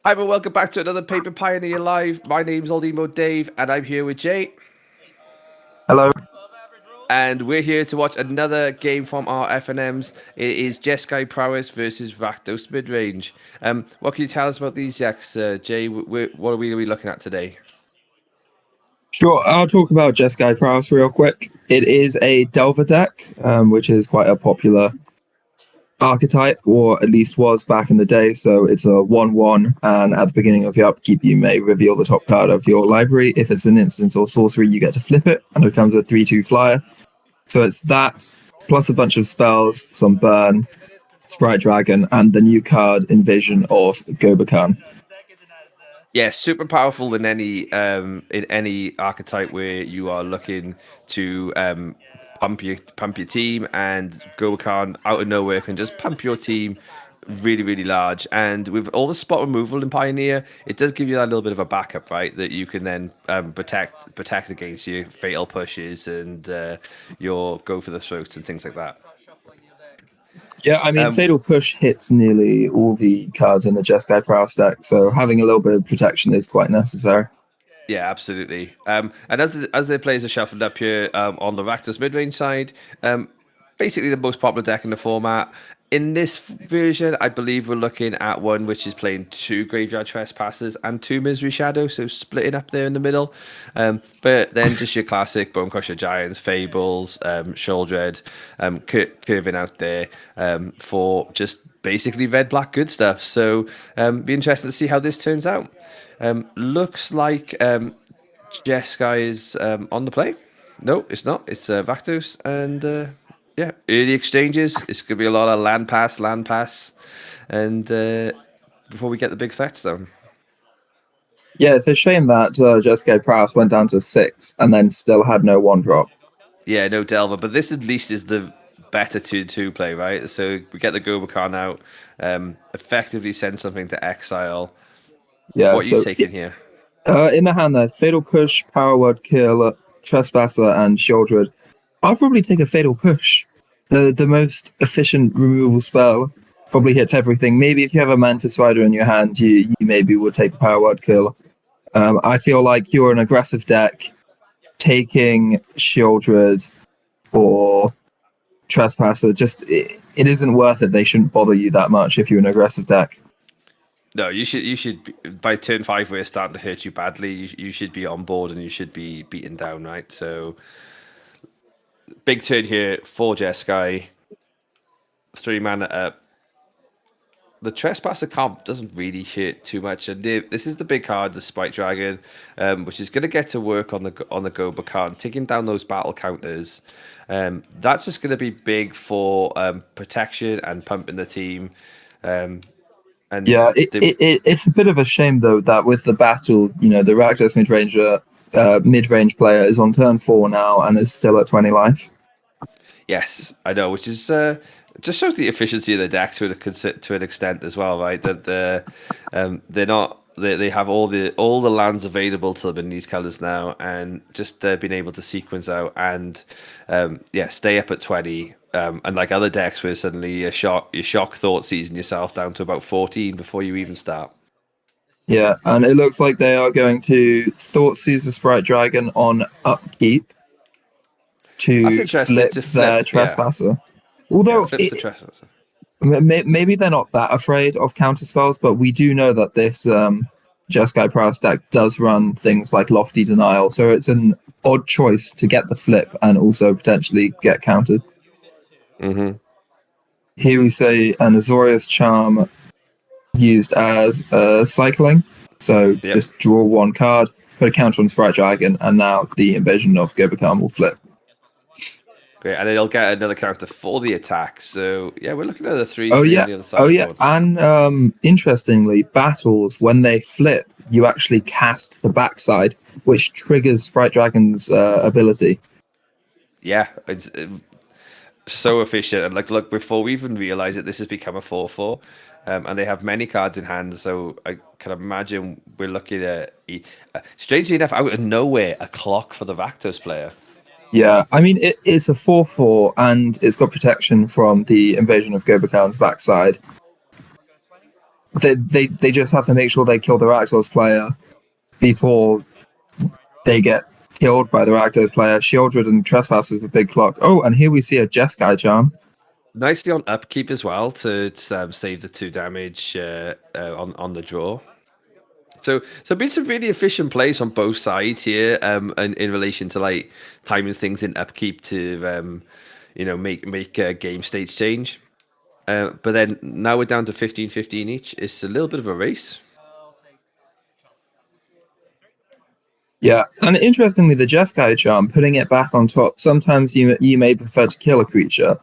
Hi, and welcome back to another Paper Pioneer Live. My name's Old Emo Dave, and I'm here with Jay. Hello. And we're here to watch another game from our FNMs. It is Jeskai Prowess versus Rakdos Midrange. What can you tell us about these decks, Jay? What are we looking at today? Sure, I'll talk about Jeskai Prowess real quick. It is a Delver deck, which is quite a popular archetype, or at least was back in the day. So it's a 1/1, and at the beginning of your upkeep, you may reveal the top card of your library. If it's an instant or sorcery, you get to flip it, and it becomes a 3/2 flyer. So it's that, plus a bunch of spells, some burn, Sprite Dragon, and the new card, Invasion of Gobakan. Yeah, super powerful in any archetype where you are looking to pump your team, and Gokhan out of nowhere can just pump your team really large. And with all the spot removal in Pioneer, it does give you that little bit of a backup, right? That you can then protect against your fatal pushes and your go for the throats and things like that. Yeah, I mean, Um, Fatal Push hits nearly all the cards in the Jeskai Prowess deck, so having a little bit of protection is quite necessary. Yeah, absolutely. And as the players are shuffled up here on the Rakdos mid-range side, basically the most popular deck in the format. In this version, I believe we're looking at one which is playing two Graveyard Trespassers and two Misery Shadows, so splitting up there in the middle. But then just your classic Bonecrusher Giants, Fables, Sheoldred, curving out there for just basically red-black good stuff. So be interested to see how this turns out. Looks like Jeskai is on the play. No, it's not. It's Rakdos. And yeah, early exchanges. It's going to be a lot of land pass. And before we get the big threats down. Yeah, it's a shame that Jeskai Prowess went down to 6 and then still had no 1-drop. Yeah, no Delver. But this at least is the better 2-2 play, right? So we get the Gobakan out, effectively send something to exile. Yeah, What are you so taking here? in the hand there, Fatal Push, Power Word Kill, Trespasser, and Sheoldred. I'd probably take a Fatal Push. The most efficient removal spell probably hits everything. Maybe if you have a Mantis Rider in your hand, you maybe would take the Power Word Kill. I feel like you're an aggressive deck. Taking Sheoldred or Trespasser, it isn't worth it. They shouldn't bother you that much if you're an aggressive deck. No, by turn 5 where it's starting to hurt you badly, you should be on board and you should be beaten down, right? So big turn here for Jeskai. 3 mana up. The Trespasser comp doesn't really hit too much, and this is the big card, the Spike Dragon, which is going to get to work on the Gobakan, taking down those battle counters. That's just going to be big for protection and pumping the team. And Yeah, the it's a bit of a shame though that with the battle, the Rakdos mid-range player is on turn 4 now and is still at 20 life. Yes, I know, which is just shows the efficiency of the deck to an extent as well, right? That they're not they have all the lands available to them in these colors now, and just being able to sequence out and stay up at 20. Unlike other decks where suddenly you shock thought season yourself down to about 14 before you even start. Yeah, and it looks like they are going to Thoughtseize the Sprite Dragon on upkeep That's to interesting flip to their flip, yeah. Trespasser. Yeah, Although flips the Trespasser. maybe they're not that afraid of counter spells, but we do know that this Jeskai Prowess deck does run things like Lofty Denial, so it's an odd choice to get the flip and also potentially get countered. Mm-hmm. Here we say an Azorius Charm used as cycling, so Yep. just draw one card, put a counter on Sprite Dragon, and now the Invasion of Gobakan will flip. Great, and it'll get another counter for the attack. So yeah, we're looking at a 3-3 Oh on yeah, the other side of the board. and interestingly, battles when they flip, you actually cast the backside, which triggers Sprite Dragon's ability. Yeah, it's so efficient. And like, look, before we even realize it, this has become a 4-4, and they have many cards in hand. So I can imagine we're looking at, strangely enough, out of nowhere, a clock for the Rakdos player. Yeah, I mean it's a 4/4, and it's got protection from the Invasion of Gobakan's backside. They just have to make sure they kill the Rakdos player before they get killed by the Rakdos player. Shieldred and Trespassers with big clock. Oh, and here we see a Jeskai charm. Nicely on upkeep as well to save the 2 damage on the draw. So been some really efficient plays on both sides here, in relation to like timing things in upkeep to make game states change. But then now we're down to 15-15 each. It's a little bit of a race. Yeah, and interestingly, the Jeskai charm, putting it back on top, sometimes you may prefer to kill a creature,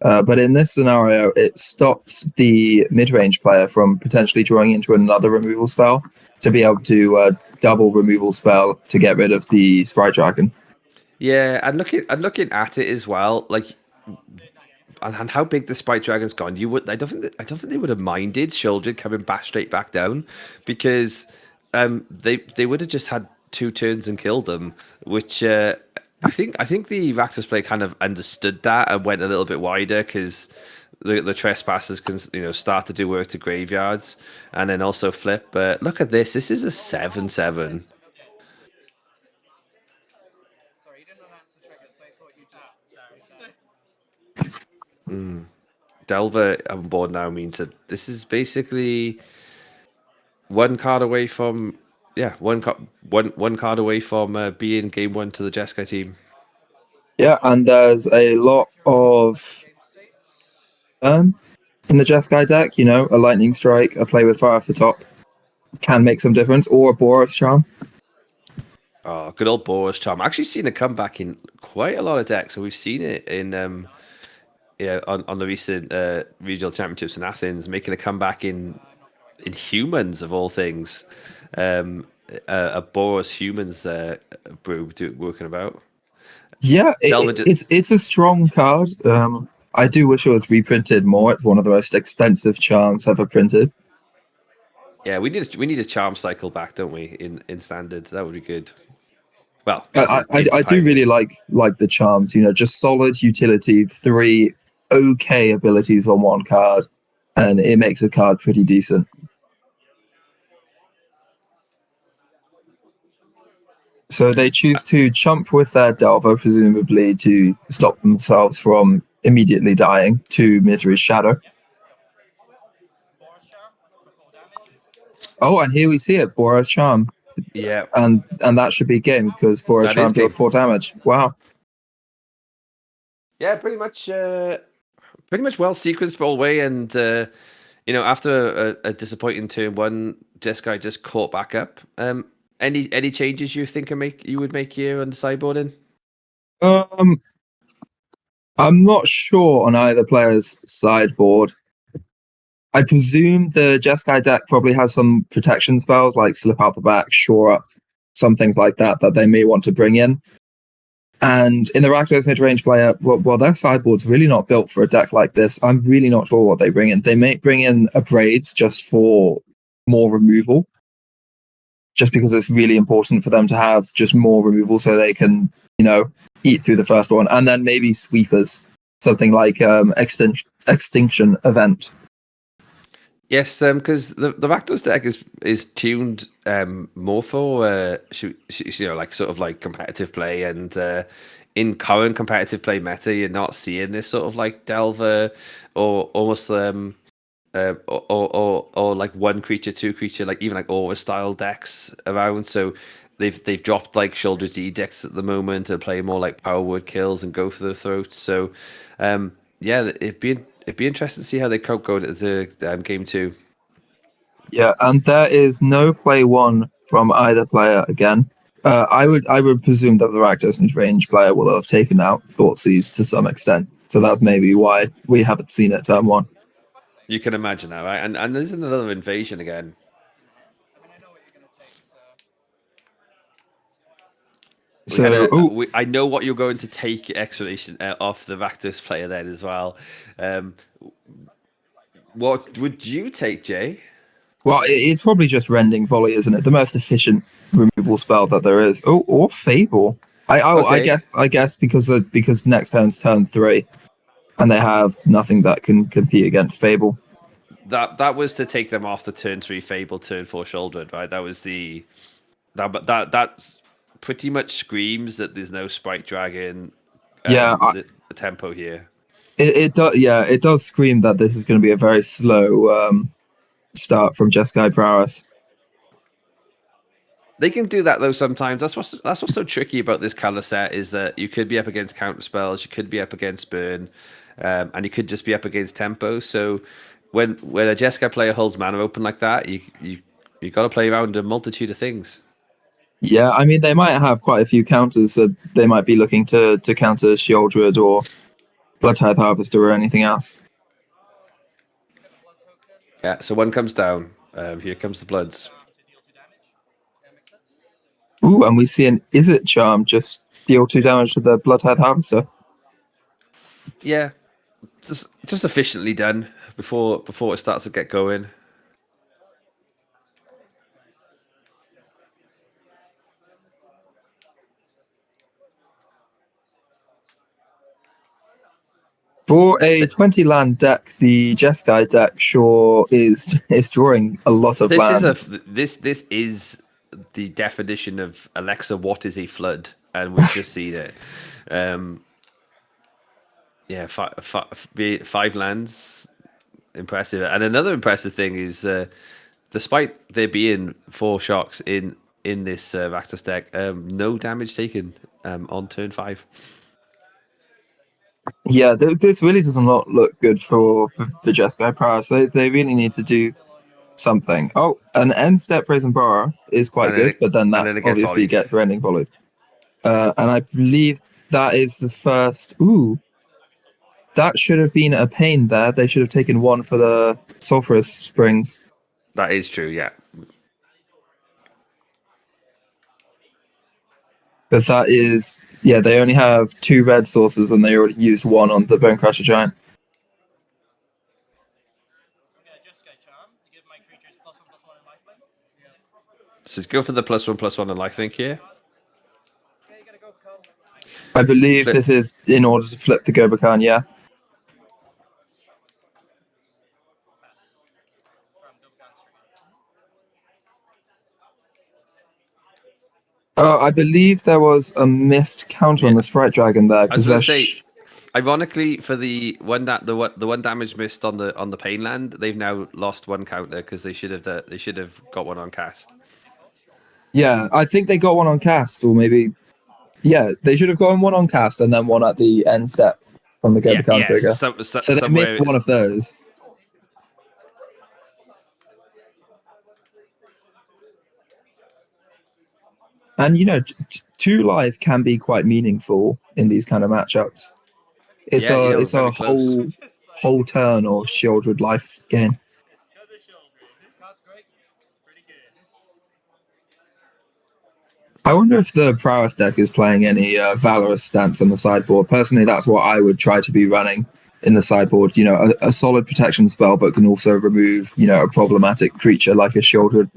but in this scenario, it stops the mid-range player from potentially drawing into another removal spell to be able to double removal spell to get rid of the Sprite Dragon. Yeah, and looking at it as well, like, and how big the Sprite Dragon's gone. I don't think they would have minded Shieldred coming back straight back down, because they would have just had 2 turns and killed them, which I think the Rakdos player kind of understood that and went a little bit wider, because the Trespassers can start to do work to graveyards and then also flip. But look at this. This is a 7/7. Delver on board now means that this is basically one card away from one card away from being game 1 to the Jeskai team. Yeah, and there's a lot of in the Jeskai deck. A Lightning Strike, a play with fire off the top can make some difference, or a Boros charm. Oh, good old Boros charm. I've actually seen it come back in quite a lot of decks. So we've seen it in on the recent regional championships in Athens, making a comeback in humans of all things. A Boros humans brew working about. Yeah, it's a strong card. I do wish it was reprinted more. It's one of the most expensive charms ever printed. Yeah, we need a charm cycle back, don't we? In standard, that would be good. Well, I do really like the charms. Just solid utility, 3 okay abilities on one card, and it makes a card pretty decent. So they choose to chump with their Delver, presumably to stop themselves from immediately dying to Misery's Shadow. Oh, and here we see it, Boros Charm. Yeah. And that should be game, because Boros Charm deals 4 damage. Wow. Yeah, pretty much well sequenced all the way, and after a disappointing turn 1, Jeskai just caught back up. Any changes you think you would make here on the sideboarding? I'm not sure on either player's sideboard. I presume the Jeskai deck probably has some protection spells like Slip Out the Back, Shore Up, some things like that they may want to bring in. And in the Rakdos mid-range player, well, their sideboard's really not built for a deck like this. I'm really not sure what they bring in. They may bring in a Braids just for more removal, just because it's really important for them to have just more removal so they can, eat through the first one. And then maybe Sweepers, something like Extinction Event. Yes, because the Rakdos deck is tuned more for like sort of like competitive play, and in current competitive play meta, you're not seeing this sort of like Delver or almost or like 1 creature, 2 creature, like even like Aura style decks around. So they've dropped like Shieldred's Edicts at the moment and play more like Power Word kills and go for the throat. So yeah, it'd be interesting to see how they cope going to the game 2. Yeah, and there is no play 1 from either player again. I would presume that the Rakdos mid-range player will have taken out Thoughtseize to some extent. So that's maybe why we haven't seen it turn 1. You can imagine that, right? And there's another invasion again. I know what you're going to take explanation off the Rakdos player then as well. What would you take, Jay? Well, it's probably just Rending Volley, isn't it? The most efficient removal spell that there is. Oh, or Fable. Okay. I guess because next turn's turn 3, and they have nothing that can compete against Fable. that was to take them off the turn 3 Fable, turn 4 Shouldered, right? That was that's pretty much screams that there's no Sprite Dragon Yeah, the tempo here. it does. Yeah, it does scream that this is going to be a very slow start from Jeskai Prowess. They can do that though sometimes. That's what's so tricky about this color set is that you could be up against counter spells, you could be up against burn, and you could just be up against tempo. So when a Jeskai player holds mana open like that, you got to play around a multitude of things. Yeah, I mean they might have quite a few counters, so they might be looking to counter Sheoldred or Bloodtithe Harvester or anything else. Yeah. So one comes down. Here comes the Bloods. Ooh, and we see an Izzet Charm just deal 2 damage to the Bloodtithe Harvester. Yeah, just efficiently done before it starts to get going. For a 20 land deck, the Jeskai deck sure is drawing a lot of lands. This is the definition of Alexa. What is a flood? And we've just seen it. Yeah, five lands, impressive. And another impressive thing is, despite there being 4 shocks in this Rakdos deck, no damage taken on turn 5. Yeah, this really does not look good for Jeskai Prowess. They really need to do something. Oh, an end step Brazen Borrower is quite good, but then that obviously gets Rending Volley. And I believe that is the first. Ooh, that should have been a pain there. They should have taken 1 for the Sulphurous Springs. That is true, yeah. Because that is, yeah, they only have 2 red sources and they already used 1 on the Bone Crusher Giant. So let's go for the +1/+1 and lifelink here. I believe this is in order to flip the Gobakhan, yeah. I believe there was a missed counter on the Sprite Dragon there. I was going to say, ironically, for the one damage missed on the pain land, they've now lost 1 counter because they should have got 1 on cast. Yeah, I think they got 1 on cast, or maybe, yeah, they should have gotten 1 on cast and then 1 at the end step from the Gobakhan trigger. So they missed 1 of those. And, you know, 2 life can be quite meaningful in these kind of matchups. It's a whole turn of Sheoldred life gain. I wonder if the Prowess deck is playing any Valorous stance on the sideboard. Personally, that's what I would try to be running in the sideboard. You know, a solid protection spell, but can also remove, you know, a problematic creature like a Sheoldred.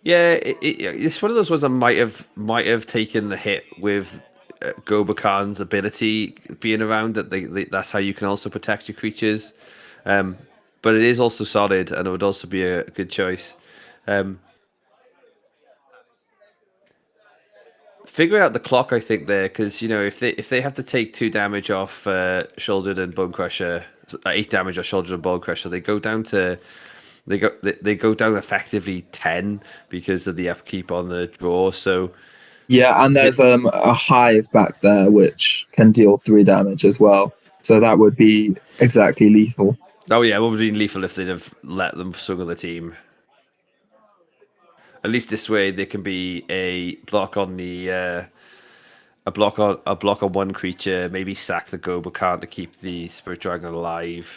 Yeah, it's one of those ones that might have taken the hit with Gobakhan's ability being around. That's how you can also protect your creatures. But it is also solid, and it would also be a good choice. Figuring out the clock, I think there, because you know if they have to take 2 damage off Shouldered and Bone Crusher, 8 damage off Shouldered and Bone Crusher, they go down to. They go down effectively 10 because of the upkeep on the draw. So yeah, and there's a Hive back there which can deal 3 damage as well. So that would be exactly lethal. Oh yeah, it would have been lethal if they'd have let them struggle the team. At least this way, there can be a block on the a block on 1 creature. Maybe sack the Gobakhan to keep the Spirit Dragon alive.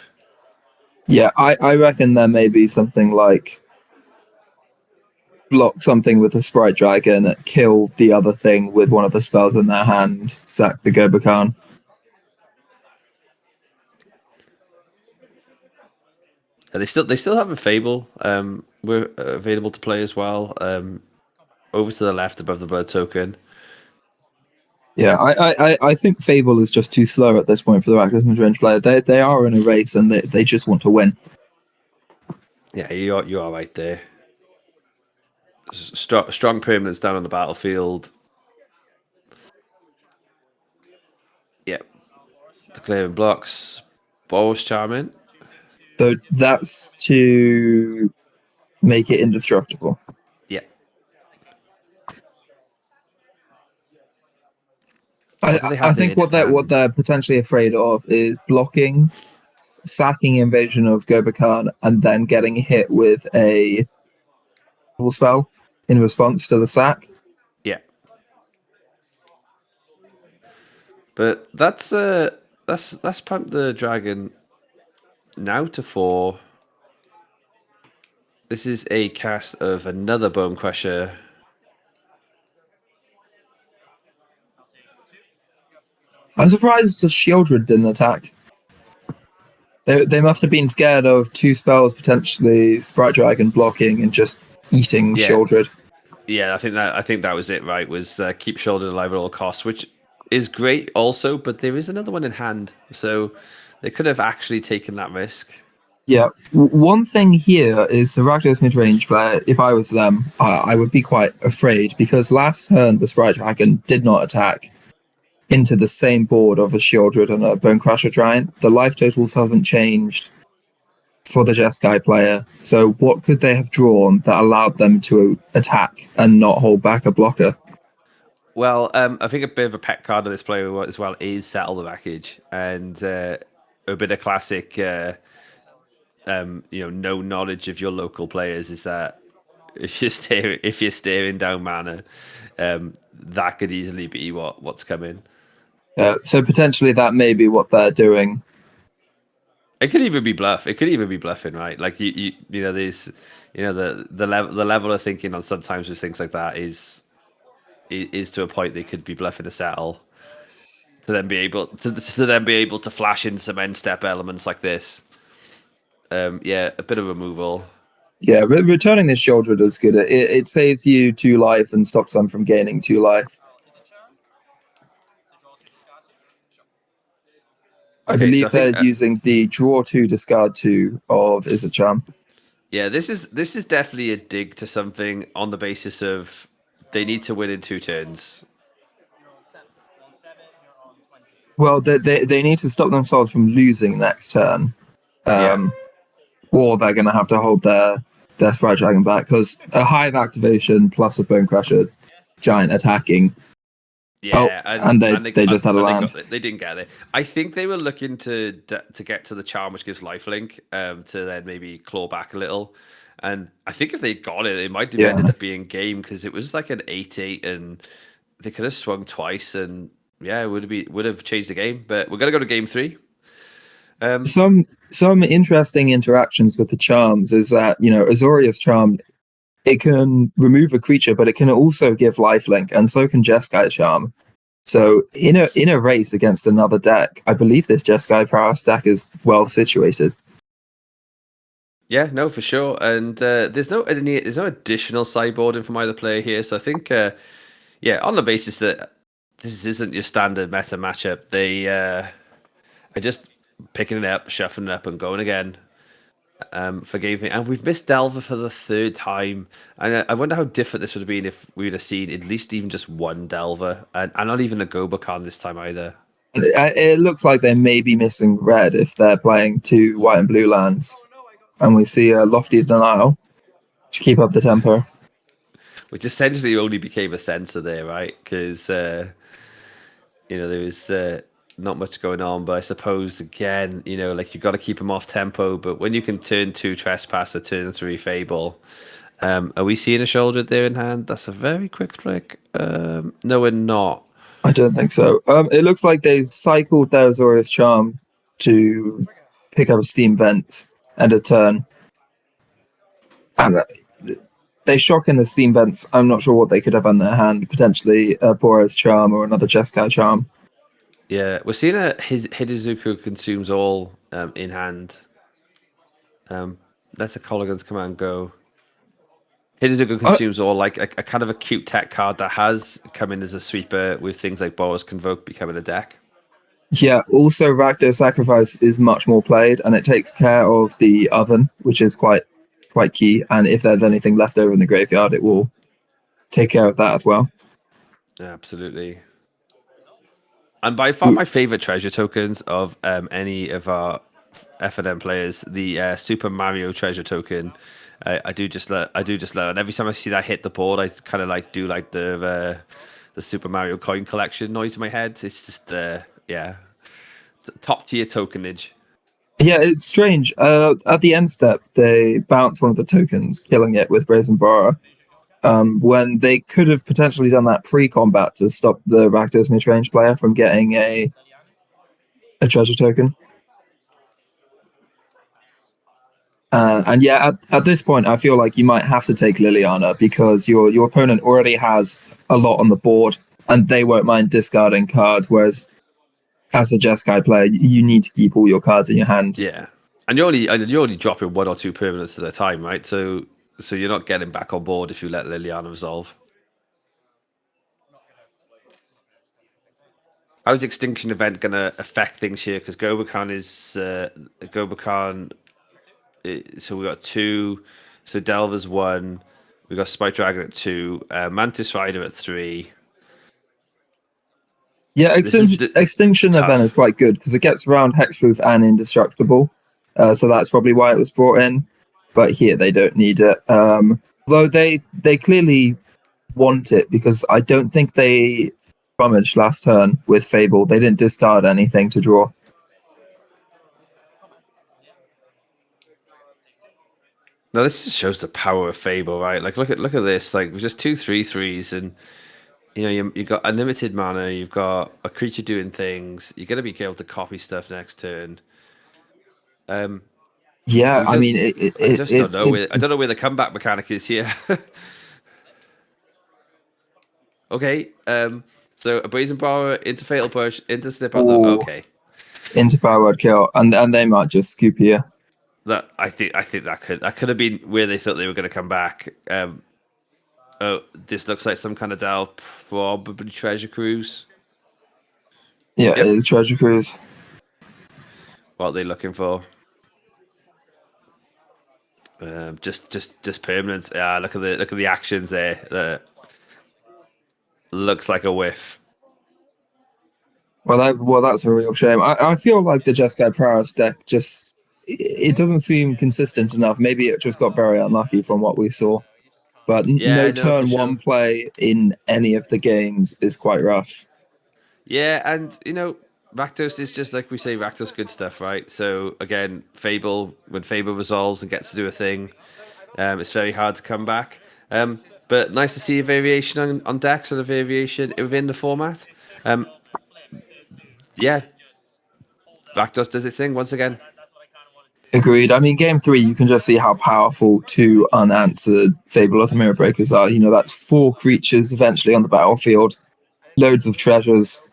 Yeah, I reckon there may be something like block something with a Sprite Dragon, kill the other thing with 1 of the spells in their hand, sack the Gobakhan. They still have a Fable. We're available to play as well. Over to the left above the Blood Token. Yeah, I think Fable is just too slow at this point for the Rakdos Midrange player. They are in a race and they just want to win. Yeah, you are right there. Strong permanents down on the battlefield. Yep. Declaring blocks. Boros charming. So that's to make it indestructible. Yeah. I, What do they I have there think in what hand? they're potentially afraid of is blocking, sacking invasion of Gobekhan, and then getting hit with a full spell in response to the sack. Yeah. But that's pumped the dragon now to 4. This is a cast of another Bone Crusher. I'm surprised the Shieldred didn't attack. They must have been scared of 2 spells potentially Sprite Dragon blocking and just eating Yeah. Shieldred. Yeah, I think that was it, right? Was keep Shoulder alive at all costs, which is great also, but there is another one in hand. So they could have actually taken that risk. Yeah, one thing here is the Rakdos mid-range player, if I was them, I would be quite afraid because last turn the Sprite Dragon did not attack into the same board of a Shieldred and a Bone Crusher Giant. The life totals haven't changed for the Jeskai player, so what could they have drawn that allowed them to attack and not hold back a blocker? Well, I think a bit of a pet card of this player as well is Settle the Package, and a bit of classic, no knowledge of your local players is that if you're staring down mana, that could easily be what's coming. So potentially that may be what they're doing. It could even be bluff. It could even be bluffing, right? Like there's, the level of thinking on sometimes with things like that is to a point they could be bluffing a settle to then be able to flash in some end step elements like this. Yeah, a bit of removal. Yeah, returning this Shieldred is good. It saves you 2 life and stops them from gaining 2 life. I Okay, so I believe they're think using the draw 2, discard 2 of Izzacham. yeah, this is definitely a dig to something on the basis of they need to win in 2 turns. Well, they need to stop themselves from losing next turn, Yeah, or they're going to have to hold their Sprite Dragon back because a Hive activation plus a Bone Crusher Giant attacking. Oh, yeah, and they just had a land. they didn't get it. I think they were looking to get to the charm, which gives lifelink, to then maybe claw back a little. And I think if they got it, it might have ended Yeah. up being game because it was like an 8-8, and they could have swung twice, and yeah, it would have changed the game. But we're gonna go to game 3. Some interesting interactions with the charms is that Azorius Charm, it can remove a creature, but it can also give lifelink, and so can Jeskai Charm. So in a race against another deck, I believe this Jeskai Prowess deck is well situated. Yeah, no, for sure. And there's no additional sideboarding from either player here, so I think yeah, on the basis that this isn't your standard meta matchup, they are just picking it up, shuffling it up, and going again. For game three. And we've missed Delver for the 3rd time. And I wonder how different this would have been if we would have seen at least even just one Delver, and not even a Gobakhan this time either. It looks like they may be missing red if they're playing 2 white and blue lands. And we see a Lofty Denial to keep up the tempo. Which essentially only became a sensor there, right? Because, there was not much going on. But I suppose, again, like you've got to keep them off tempo. But when you can turn 2 Trespasser, turn 3 Fable, are we seeing a shoulder there in hand? That's a very quick flick. No, we're not. I don't think so. It looks like they cycled their Azorius Charm to pick up a Steam Vent and a turn. And they shock in the Steam Vents. I'm not sure what they could have on their hand. Potentially a Boros Charm or another Jeskai Charm. Yeah, we're seeing Hidezuku consumes all in hand. Let the Colligan's command go. Hidezuku consumes all, like a kind of a cute tech card that has come in as a sweeper with things like Boros Convoke becoming a deck. Yeah, also Rakdos Sacrifice is much more played and it takes care of the oven, which is quite quite key. And if there's anything left over in the graveyard, it will take care of that as well. Absolutely. And by far my favorite treasure tokens of any of our F&M players, the Super Mario treasure token. I do just love. And every time I see that hit the board, I kind of like do like the Super Mario coin collection noise in my head. It's just yeah, top tier tokenage. Yeah, it's strange. At the end step, they bounce one of the tokens, killing it with Brazen Borrower. When they could have potentially done that pre-combat to stop the Rakdos midrange player from getting a treasure token. And yeah, at this point, I feel like you might have to take Liliana because your opponent already has a lot on the board, and they won't mind discarding cards. Whereas, as a Jeskai player, you need to keep all your cards in your hand. Yeah, and you're only dropping 1 or 2 permanents at a time, right? So you're not getting back on board if you let Liliana resolve. How's Extinction Event going to affect things here? Because Gobakhan is Gobakhan. So we got 2. So Delver's 1. We got Spike Dragon at 2. Mantis Rider at 3. Yeah, Extinction Event is quite good because it gets around Hexproof and Indestructible. So that's probably why it was brought in. But here they don't need it. Though they clearly want it because I don't think they rummaged last turn with Fable. They didn't discard anything to draw. Now this just shows the power of Fable, right? Like look at this. Like with just 2 3/3s, and you got unlimited mana. You've got a creature doing things. You're gonna be able to copy stuff next turn. Yeah, I mean, I don't know. I don't know where the comeback mechanic is here. Okay, so a Brazen Borrower into Fatal Push into Snip out. Okay, into Power Kill, and they might just scoop here. That I think that could have been where they thought they were going to come back. Oh, this looks like some kind of Dal, probably Treasure Cruise. Yeah, yep. It is Treasure Cruise. What are they looking for? Just permanence. Yeah, look at the actions there. Looks like a whiff. Well, that's a real shame. I feel like the Jeskai Prowess deck it doesn't seem consistent enough. Maybe it just got very unlucky from what we saw. But no turn one play in any of the games is quite rough. Yeah, and Rakdos is just like we say, Rakdos good stuff, right? So again, when Fable resolves and gets to do a thing, it's very hard to come back. But nice to see a variation on decks and a variation within the format. Yeah, Rakdos does its thing once again. Agreed. I mean, game 3, you can just see how powerful 2 unanswered Fable of the Mirror Breakers are. That's 4 creatures eventually on the battlefield, loads of treasures.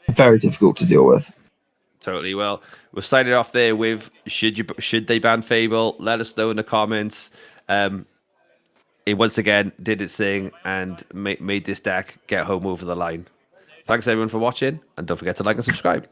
Very difficult to deal with. Totally. Well, we'll start it off there with should they ban Fable? Let us know in the comments. It once again did its thing and made this deck get home over the line. Thanks everyone for watching, and don't forget to like and subscribe.